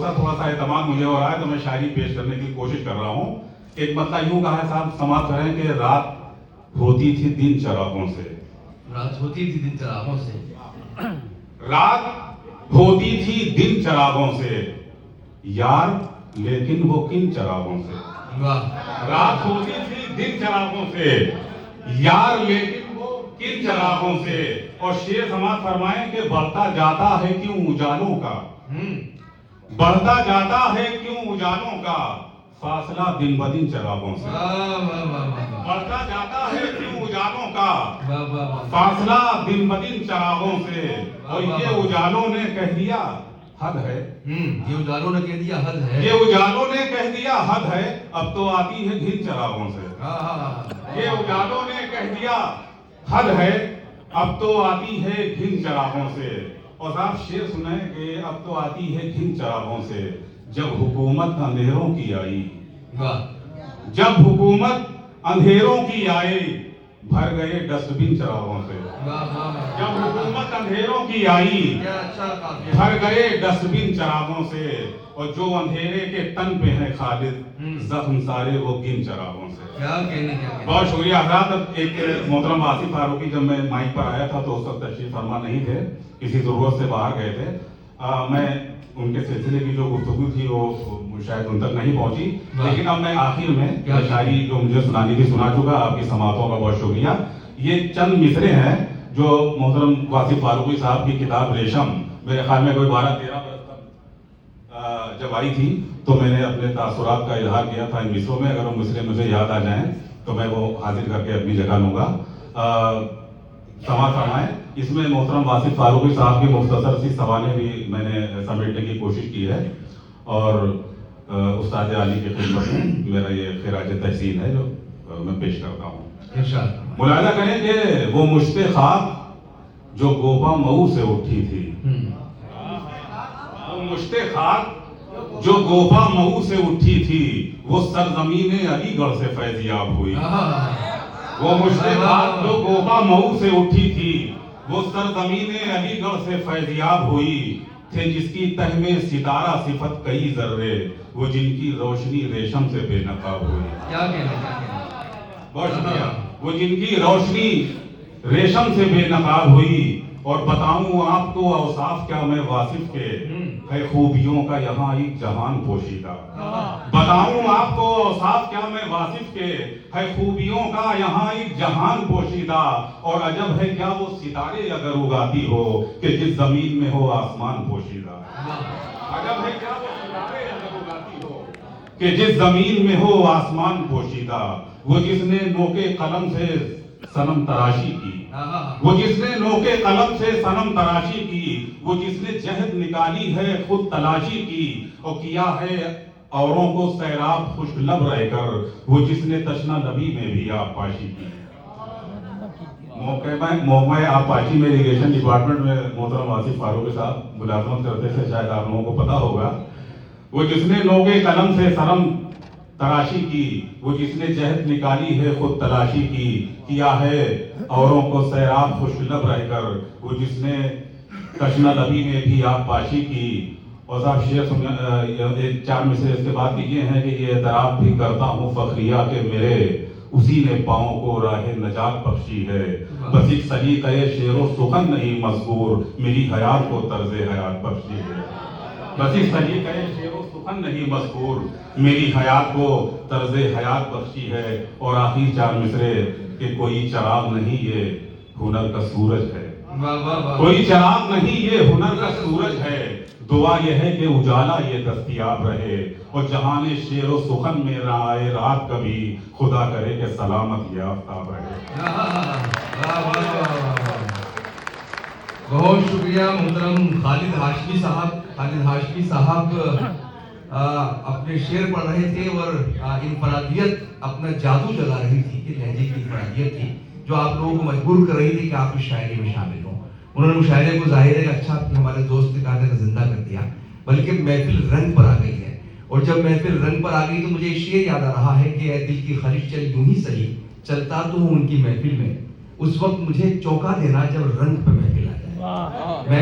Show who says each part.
Speaker 1: भरोसा थोड़ा सा एतमाद मुझे हो रहा है, तो मैं शायरी पेश करने की कोशिश कर रहा हूँ। एक मतलब यूं कहा है साहब, समाप्त करें कि रात होती थी दिन चरागों से,
Speaker 2: रात होती थी दिन चरागों से,
Speaker 1: रात होती थी दिन चरागों से, यार लेकिन वो किन चरागों से।
Speaker 2: वाह,
Speaker 1: रात होती थी दिन चरागों से, यार लेकिन वो किन चरागों से। और शेर समाज फरमाएं कि बढ़ता जाता है क्यों उजालों का, बढ़ता जाता है क्यों उजालों का, फासला दिन ब दिन चरागों से।
Speaker 2: वाह वाह वाह वाह,
Speaker 1: बढ़ता जाता है क्यों उजालों का,
Speaker 2: वाह वाह वाह,
Speaker 1: फासला दिन ब दिन चरागों से। और ये उजालों ने कह दिया हद है,
Speaker 2: ये उजालों ने कह दिया हद है,
Speaker 1: ये उजालों ने कह दिया हद है, अब तो आती है घिन चरागों से। ये उजालों ने कह दिया हद है, अब तो आती है घिन चरागों से। और साहब शेर सुने कि अब तो आती है घिन चरागों से, जब हुकूमत अंधेरों की आई,
Speaker 2: वाह,
Speaker 1: जब हुकूमत अंधेरों की आई, भर गए डस्टबिन चरागों से।
Speaker 2: वाह वाह वाह,
Speaker 1: जब हुकूमत अंधेरों की आई,
Speaker 2: क्या अच्छा काफिया,
Speaker 1: भर गए डस्टबिन चरागों से। और जो अंधेरे के तन पे है खालिद, जख्म सारे वो गिन चरागों से।
Speaker 2: क्या कहने, क्या कहने।
Speaker 1: बहुत शुक्रिया हज़रात। एक मोहतरम आसिफ फारूकी जब मैं माइक पर आया था तो उस वक्त तशरीफ फरमा नहीं थे, किसी जरूरत से बाहर गए थे। मैं उनके सिलसिले की जो गुफ्तगू थी वो शायद उन तक नहीं पहुंची, लेकिन अब मैं आखिर में
Speaker 2: क्या
Speaker 1: शायरी जो मुझे सुनानी थी सुना चुका। आपकी समातों का बहुत शुक्रिया। ये चंद मिसरे हैं जो मोहतरम आसिफ फारूकी साहब की किताब रेशम, मेरे ख्याल में कोई 12-13 बरस तक जब आई थी, तो मैंने अपने तासुरात का इजहार किया था इन मिसरों में। अगर वो मिसरे मुझे याद आ जाएं तो मैं वो हाजिर करके अपनी जगह लूंगा। समाज फरमाएं। इसमें मोहतरम आसिफ फारूकी साहब की मुख्तसर सी सवालें भी मैंने समेटने की कोशिश की है, और उस्ताद अली के खिदमत में मेरा ये खिराज तहसीन है जो मैं पेश करता हूँ।
Speaker 2: इरशाद।
Speaker 1: मुलाहिजा करें कि वो मुश्ते ख्वाब जो गोपा मऊ से उठी थी, वो मुश्ते ख्वाब जो गोपा मऊ से उठी थी, वो सरजमीन अलीगढ़ से फैजियाब हुई। वो मुश्ते ख्वाब जो गोपा मऊ से उठी थी, वो सरजमीन अलीगढ़ से फैजियाब हुई। थे जिसकी तह में सितारा सिफत कई जर्रे, वो जिनकी रोशनी रेशम से बेनकाब हुई।
Speaker 2: क्या कहने, क्या कहने।
Speaker 1: बहुत शुक्रिया। वो जिनकी रोशनी रेशम से बेनकाब हुई। और बताऊं आपको औसाफ क्या मैं वासिफ के, है खूबियों का यहाँ एक जहान पोशीदा। बताऊं आपको औसाफ क्या मैं वासिफ के, है खूबियों का यहाँ एक जहान पोशीदा। और अजब है क्या वो सितारे अगर उगाती हो, कि जिस जमीन में हो आसमान पोशीदा। अजब है क्या वो सितारे अगर उगाती हो, कि जिस जमीन में हो आसमान पोशीदा। वो जिसने नोके कलम से सनम तराशी की, वो जिसने नोके कलम से सनम तराशी की, वो जिसने जहद निकाली है खुद तलाशी की, और किया है औरों को सैराब खुश्क लब रहकर, वो जिसने तशना लबी में भी आपाशी की। मौके आपाशी में इरिगेशन डिपार्टमेंट में मोहतरम आसिफ फारूकी साहब मुलाजमत करते थे, शायद आप लोगों को पता होगा। वो जिसने नोके कलम से सनम तराशी की, वो जिसने जहद निकाली है खुद तलाशी की, किया है औरों को सैराब खुशलब रहकर, वो जिसने तशना लबी में भी आप पाशी की। और साहब शेर एक 4 मिसरे इसके बाद ये हैं कि ये एतराफ़ भी करता हूँ फखरिया के मेरे, उसी ने पाँव को राह नजात बख्शी है। बस एक सलीक़े शेरो सुखन नहीं मज़कूर, मेरी हयात को तर्ज़े हयात बख्शी है। बस इस तरीक़े शेरो सुखन नहीं मज़कूर, मेरी हयात को तर्ज़े हयात बख्शी है। और आखिरी 4 मिसरे कि कोई चराग नहीं ये हुनर का सूरज है, कोई चराग नहीं ये हुनर का सूरज है। दुआ यह है कि उजाला ये दस्तयाब रहे, और जहान शेरो सुखन में ना आए रात कभी, खुदा करे कि सलामत ये आफ्ताब रहे।
Speaker 2: बहुत शुक्रिया मोहतरम खालिद हाशमी साहब। खालिद हाशमी साहब अपने शेर पढ़ रहे थे और इनफरादियत अपना जादू जला रही थी कि लहजे की इनफरादियत थी जो आप लोगों को मजबूर कर रही थी कि आप इस शायरी में शामिल हो। उन्होंने मुशायरे को जाहिर है अच्छा हमारे दोस्त ने कहा था जिंदा कर दिया, बल्कि महफिल रंग पर आ गई है। और जब महफिल रंग पर आ गई तो मुझे शेर याद आ रहा है कि ऐ दिल की खलिश चल यूं ही सही, चलता तो हूँ उनकी महफिल में, उस वक्त मुझे चौंका देना जब रंग पे महफिल आ जाए।